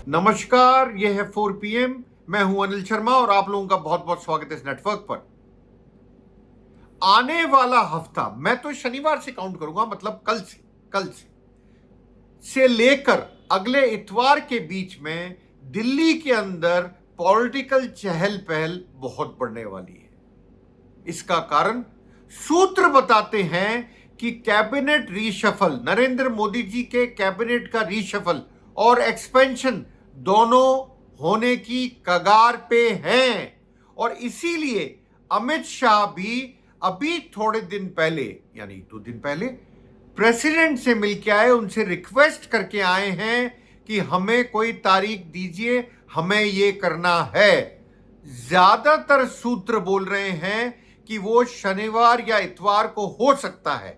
नमस्कार, यह है 4 PM। मैं हूं अनिल शर्मा और आप लोगों का बहुत बहुत स्वागत है इस नेटवर्क पर। आने वाला हफ्ता, मैं तो शनिवार से काउंट करूंगा, मतलब कल से लेकर अगले इतवार के बीच में दिल्ली के अंदर पॉलिटिकल चहल पहल बहुत बढ़ने वाली है। इसका कारण सूत्र बताते हैं कि कैबिनेट रीशफल, नरेंद्र मोदी जी के कैबिनेट का रीशफल और एक्सपेंशन दोनों होने की कगार पे हैं। और इसीलिए अमित शाह भी अभी थोड़े दिन पहले, यानी 2 दिन पहले, प्रेसिडेंट से मिलके आए, उनसे रिक्वेस्ट करके आए हैं कि हमें कोई तारीख दीजिए, हमें ये करना है। ज्यादातर सूत्र बोल रहे हैं कि वो शनिवार या इतवार को हो सकता है,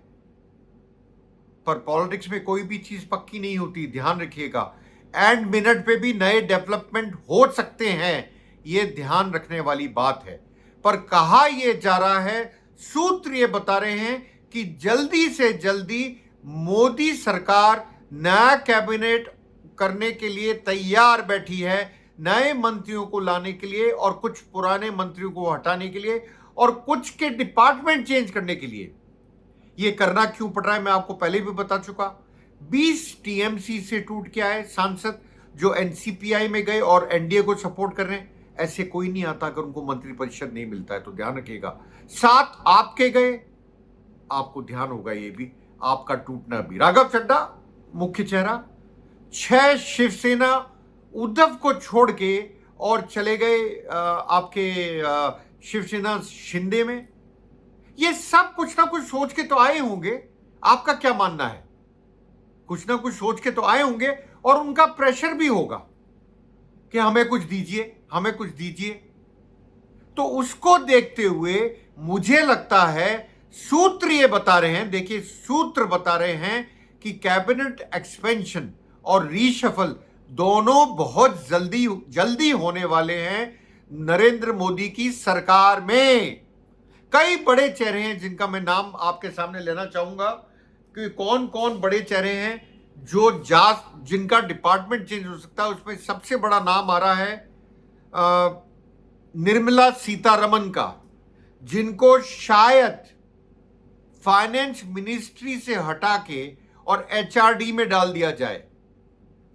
पर पॉलिटिक्स में कोई भी चीज पक्की नहीं होती, ध्यान रखिएगा। एंड मिनट पे भी नए डेवलपमेंट हो सकते हैं, ये ध्यान रखने वाली बात है। पर कहा यह जा रहा है, सूत्र ये बता रहे हैं कि जल्दी से जल्दी मोदी सरकार नया कैबिनेट करने के लिए तैयार बैठी है, नए मंत्रियों को लाने के लिए और कुछ पुराने मंत्रियों को हटाने के लिए और कुछ के डिपार्टमेंट चेंज करने के लिए। ये करना क्यों पड़ रहा है मैं आपको पहले भी बता चुका। 20 टीएमसी से टूट के आए सांसद जो एनसीपीआई में गए और एनडीए को सपोर्ट कर रहे हैं। ऐसे कोई नहीं आता अगर उनको मंत्रिपरिषद नहीं मिलता है, तो ध्यान रखिएगा। 7 आपके गए, आपको ध्यान होगा ये भी, आपका टूटना भी। राघव चड्ढा मुख्य चेहरा, 6 शिवसेना उद्धव को छोड़ के और चले गए आपके शिवसेना शिंदे में। ये सब कुछ ना कुछ सोच के तो आए होंगे, आपका क्या मानना है? कुछ ना कुछ सोच के तो आए होंगे और उनका प्रेशर भी होगा कि हमें कुछ दीजिए, हमें कुछ दीजिए। तो उसको देखते हुए मुझे लगता है सूत्र ये बता रहे हैं, देखिए सूत्र बता रहे हैं कि कैबिनेट एक्सपेंशन और रीशफल दोनों बहुत जल्दी होने वाले हैं नरेंद्र मोदी की सरकार में। कई बड़े चेहरे हैं जिनका मैं नाम आपके सामने लेना चाहूंगा कि कौन कौन बड़े चेहरे हैं जो जिनका डिपार्टमेंट चेंज हो सकता है। उसमें सबसे बड़ा नाम आ रहा है निर्मला सीतारमन का, जिनको शायद फाइनेंस मिनिस्ट्री से हटा के और एचआरडी में डाल दिया जाए।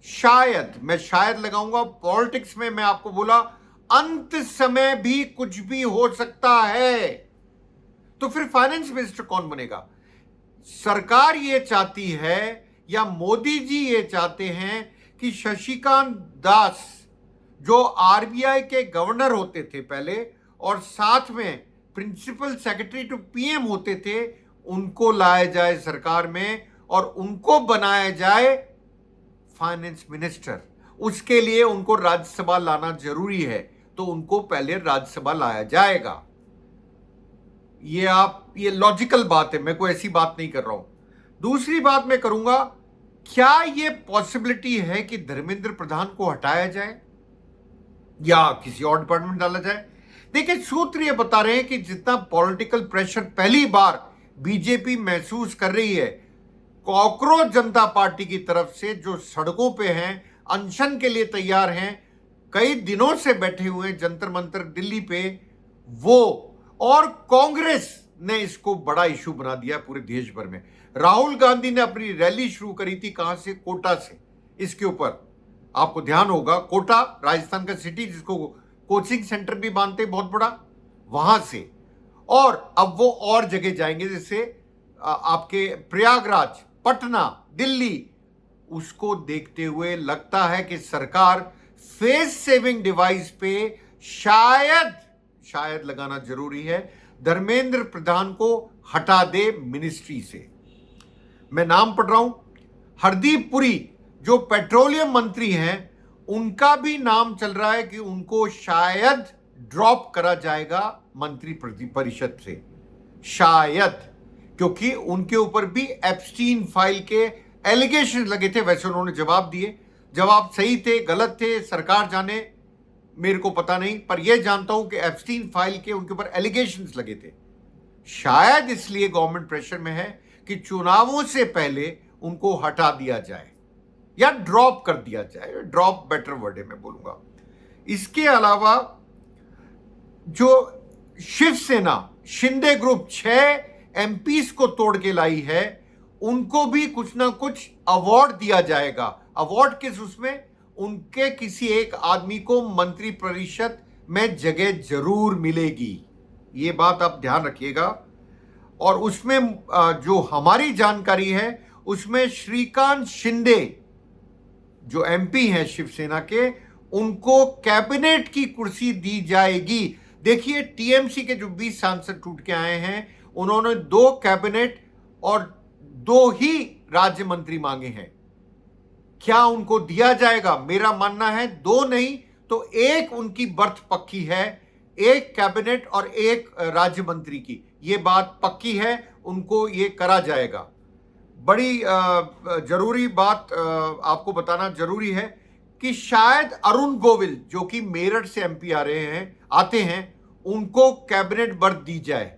शायद, मैं शायद लगाऊंगा, पॉलिटिक्स में मैं आपको बोला अंत समय भी कुछ भी हो सकता है। तो फिर फाइनेंस मिनिस्टर कौन बनेगा? सरकार ये चाहती है या मोदी जी ये चाहते हैं कि शशिकांत दास, जो आरबीआई के गवर्नर होते थे पहले और साथ में प्रिंसिपल सेक्रेटरी टू पीएम होते थे, उनको लाया जाए सरकार में और उनको बनाया जाए फाइनेंस मिनिस्टर। उसके लिए उनको राज्यसभा लाना जरूरी है, तो उनको पहले राज्यसभा लाया जाएगा। ये लॉजिकल बात है, मैं कोई ऐसी बात नहीं कर रहा हूं। दूसरी बात मैं करूंगा, क्या ये पॉसिबिलिटी है कि धर्मेंद्र प्रधान को हटाया जाए या किसी और डिपार्टमेंट डाला जाए? देखिए सूत्र ये बता रहे हैं कि जितना पॉलिटिकल प्रेशर पहली बार बीजेपी महसूस कर रही है कॉकरोच जनता पार्टी की तरफ से, जो सड़कों पे हैं, अनशन के लिए तैयार हैं, कई दिनों से बैठे हुए हैं जंतर मंतर दिल्ली पे, वो और कांग्रेस ने इसको बड़ा इशू बना दिया पूरे देश भर में। राहुल गांधी ने अपनी रैली शुरू करी थी, कहां से? कोटा से। इसके ऊपर आपको ध्यान होगा, कोटा राजस्थान का सिटी जिसको कोचिंग सेंटर भी मानते बहुत बड़ा, वहां से। और अब वो और जगह जाएंगे, जैसे आपके प्रयागराज, पटना, दिल्ली। उसको देखते हुए लगता है कि सरकार फेस सेविंग डिवाइस पे शायद लगाना जरूरी है, धर्मेंद्र प्रधान को हटा दे मिनिस्ट्री से। मैं नाम पढ़ रहा हूं, हरदीप पुरी जो पेट्रोलियम मंत्री हैं, उनका भी नाम चल रहा है कि उनको शायद ड्रॉप करा जाएगा मंत्री परिषद से, शायद, क्योंकि उनके ऊपर भी एप्स्टीन फाइल के एलिगेशन लगे थे। वैसे उन्होंने जवाब दिए, जवाब सही थे गलत थे सरकार जाने, मेरे को पता नहीं, पर यह जानता हूं कि एप्स्टीन फाइल के उनके ऊपर एलिगेशंस लगे थे। शायद इसलिए गवर्नमेंट प्रेशर में है कि चुनावों से पहले उनको हटा दिया जाए। या ड्रॉप कर दिया जाए, ड्रॉप बेटर वर्ड है मैं बोलूंगा। इसके अलावा जो शिवसेना शिंदे ग्रुप 6 एमपीस को तोड़ के लाई है, उनको भी कुछ ना कुछ अवार्ड दिया जाएगा। अवार्ड किस उसमें, उनके किसी एक आदमी को मंत्री परिषद में जगह जरूर मिलेगी, ये बात आप ध्यान रखिएगा। और उसमें जो हमारी जानकारी है उसमें श्रीकांत शिंदे जो एमपी हैं शिवसेना के, उनको कैबिनेट की कुर्सी दी जाएगी। देखिए टीएमसी के जो 20 सांसद टूट के आए हैं, उन्होंने 2 कैबिनेट और 2 ही राज्य मंत्री मांगे हैं। क्या उनको दिया जाएगा? मेरा मानना है 2 नहीं तो 1 उनकी बर्थ पक्की है, 1 कैबिनेट और 1 राज्य मंत्री की, ये बात पक्की है, उनको ये करा जाएगा। बड़ी जरूरी बात आपको बताना जरूरी है कि शायद अरुण गोविल जो कि मेरठ से एमपी आते हैं, उनको कैबिनेट बर्थ दी जाए।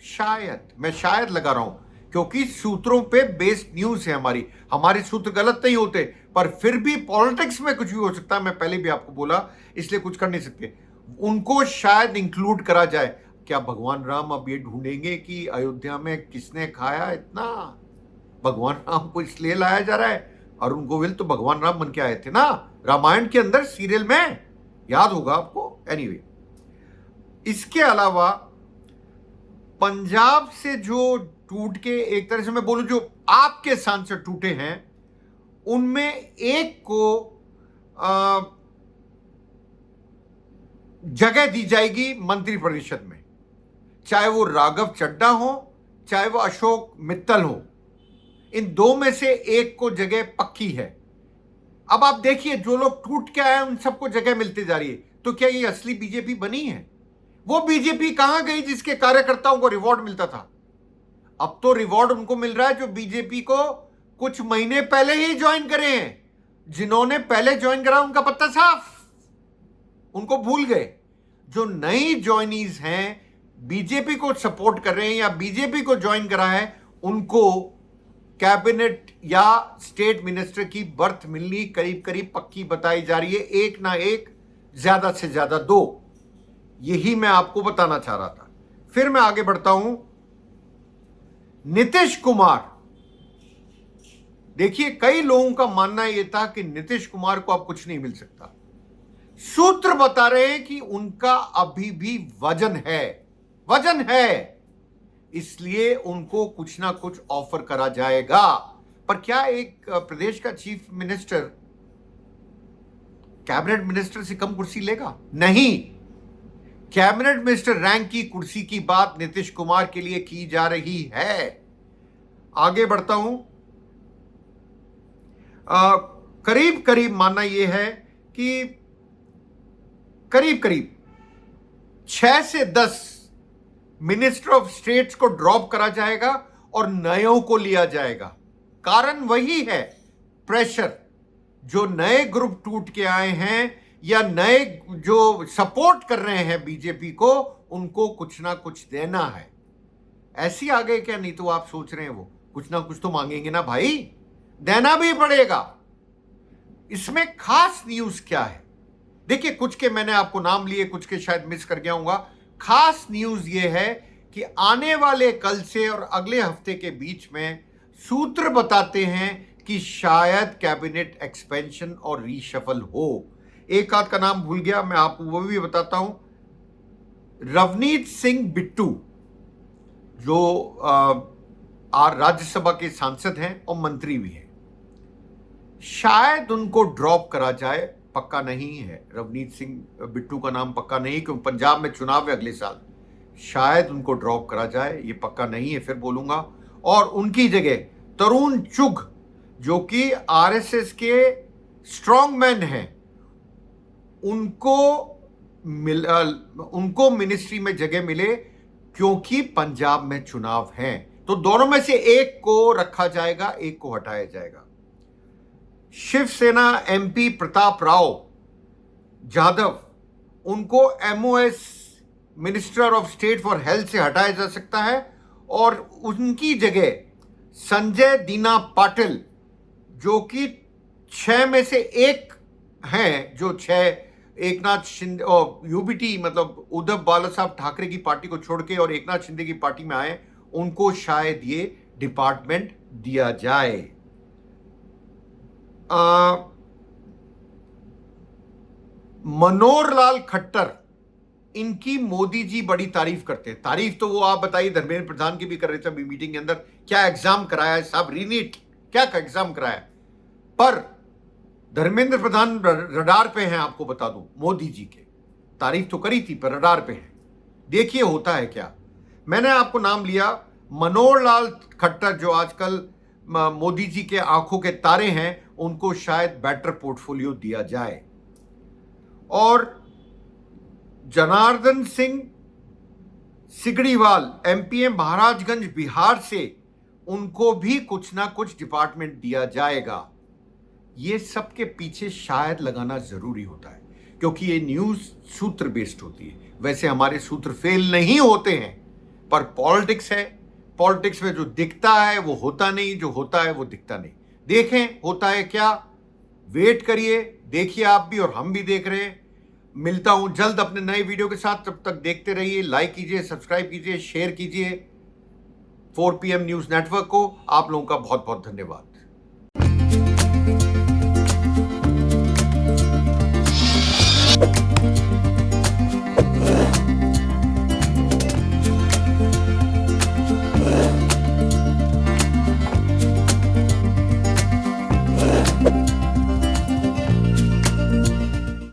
शायद, मैं शायद लगा रहा हूं क्योंकि सूत्रों पे बेस्ड न्यूज है हमारे सूत्र गलत नहीं होते, पर फिर भी पॉलिटिक्स में कुछ भी हो सकता है, मैं पहले भी आपको बोला, इसलिए कुछ कर नहीं सकते। उनको शायद इंक्लूड करा जाए। क्या भगवान राम अब ये ढूंढेंगे कि अयोध्या में किसने खाया इतना? भगवान राम को इसलिए लाया जा रहा है, अरुण गोविल तो भगवान राम बन के आए थे ना रामायण के अंदर सीरियल में, याद होगा आपको। एनीवे, इसके अलावा पंजाब से जो टूट के, एक तरह से मैं बोलूं जो आपके सांसद टूटे हैं, उनमें एक को जगह दी जाएगी मंत्री परिषद में, चाहे वो राघव चड्ढा हो चाहे वो अशोक मित्तल हो, इन 2 में से एक को जगह पक्की है। अब आप देखिए जो लोग टूट के आए उन सबको जगह मिलती जा रही है, तो क्या ये असली बीजेपी बनी है? वो बीजेपी कहां गई जिसके कार्यकर्ताओं को रिवॉर्ड मिलता था? अब तो रिवॉर्ड उनको मिल रहा है जो बीजेपी को कुछ महीने पहले ही ज्वाइन करे हैं। जिन्होंने पहले ज्वाइन करा उनका पत्ता साफ, उनको भूल गए। जो नई ज्वाइनीज हैं, बीजेपी को सपोर्ट कर रहे हैं या बीजेपी को ज्वाइन करा है, उनको कैबिनेट या स्टेट मिनिस्टर की बर्थ मिलनी करीब करीब पक्की बताई जा रही है, 1 ना 1, ज्यादा से ज्यादा 2। यही मैं आपको बताना चाह रहा था। फिर मैं आगे बढ़ता हूं। नीतीश कुमार, देखिए कई लोगों का मानना यह था कि नीतीश कुमार को अब कुछ नहीं मिल सकता। सूत्र बता रहे हैं कि उनका अभी भी वजन है, इसलिए उनको कुछ ना कुछ ऑफर करा जाएगा। पर क्या एक प्रदेश का चीफ मिनिस्टर कैबिनेट मिनिस्टर से कम कुर्सी लेगा? नहीं, कैबिनेट मिनिस्टर रैंक की कुर्सी की बात नीतीश कुमार के लिए की जा रही है। आगे बढ़ता हूं। करीब करीब मानना यह है कि करीब करीब 6 से 10 मिनिस्टर ऑफ स्टेट्स को ड्रॉप करा जाएगा और नयों को लिया जाएगा। कारण वही है, प्रेशर। जो नए ग्रुप टूट के आए हैं या नए जो सपोर्ट कर रहे हैं बीजेपी को, उनको कुछ ना कुछ देना है। ऐसी आ गए क्या? नहीं तो आप सोच रहे हैं वो कुछ ना कुछ तो मांगेंगे ना भाई, देना भी पड़ेगा। इसमें खास न्यूज क्या है? देखिए कुछ के मैंने आपको नाम लिए, कुछ के शायद मिस कर गया हूंगा। खास न्यूज यह है कि आने वाले कल से और अगले हफ्ते के बीच में सूत्र बताते हैं कि शायद कैबिनेट एक्सपेंशन और रीशफल हो। एक आध का नाम भूल गया, मैं आपको वो भी बताता हूं। रवनीत सिंह बिट्टू जो राज्यसभा के सांसद हैं और मंत्री भी हैं, शायद उनको ड्रॉप करा जाए। पक्का नहीं है, रवनीत सिंह बिट्टू का नाम पक्का नहीं, क्योंकि पंजाब में चुनाव है अगले साल। शायद उनको ड्रॉप करा जाए, ये पक्का नहीं है, फिर बोलूंगा। और उनकी जगह तरुण चुग जो कि आरएसएस के स्ट्रॉन्ग मैन हैं, उनको मिनिस्ट्री में जगह मिले, क्योंकि पंजाब में चुनाव है। तो दोनों में से एक को रखा जाएगा, एक को हटाया जाएगा। शिवसेना एमपी प्रताप राव जाधव, उनको MOS minister of state for health से हटाया जा सकता है और उनकी जगह संजय दीना पाटिल जो कि 6 में से एक हैं जो 6 एकनाथ शिंदे और यूबीटी मतलब उद्धव बाला साहब ठाकरे की पार्टी को छोड़ के और एकनाथ शिंदे की पार्टी में आए, उनको शायद ये डिपार्टमेंट दिया जाए। मनोहर लाल खट्टर, इनकी मोदी जी बड़ी तारीफ करते हैं। तारीफ तो वो आप बताइए धर्मेंद्र प्रधान की भी कर रहे थे अभी मीटिंग के अंदर, क्या एग्जाम कराया है साहब, रीनीट क्या एग्जाम कराया। पर धर्मेंद्र प्रधान रडार पे हैं, आपको बता दूं, मोदी जी के तारीफ तो करी थी पर रडार पे हैं। देखिए होता है क्या। मैंने आपको नाम लिया मनोहर लाल खट्टर, जो आजकल मोदी जी के आंखों के तारे हैं, उनको शायद बेटर पोर्टफोलियो दिया जाए। और जनार्दन सिंह सिगड़ीवाल एमपीएम महाराजगंज बिहार से, उनको भी कुछ ना कुछ डिपार्टमेंट दिया जाएगा। ये सबके पीछे शायद लगाना जरूरी होता है, क्योंकि ये न्यूज सूत्र बेस्ड होती है। वैसे हमारे सूत्र फेल नहीं होते हैं, पर पॉलिटिक्स है, पॉलिटिक्स में जो दिखता है वो होता नहीं, जो होता है वो दिखता नहीं। देखें होता है क्या, वेट करिए, देखिए आप भी और हम भी देख रहे हैं। मिलता हूं जल्द अपने नए वीडियो के साथ, तब तक देखते रहिए, लाइक कीजिए, सब्सक्राइब कीजिए, शेयर कीजिए 4 PM न्यूज नेटवर्क को। आप लोगों का बहुत बहुत धन्यवाद।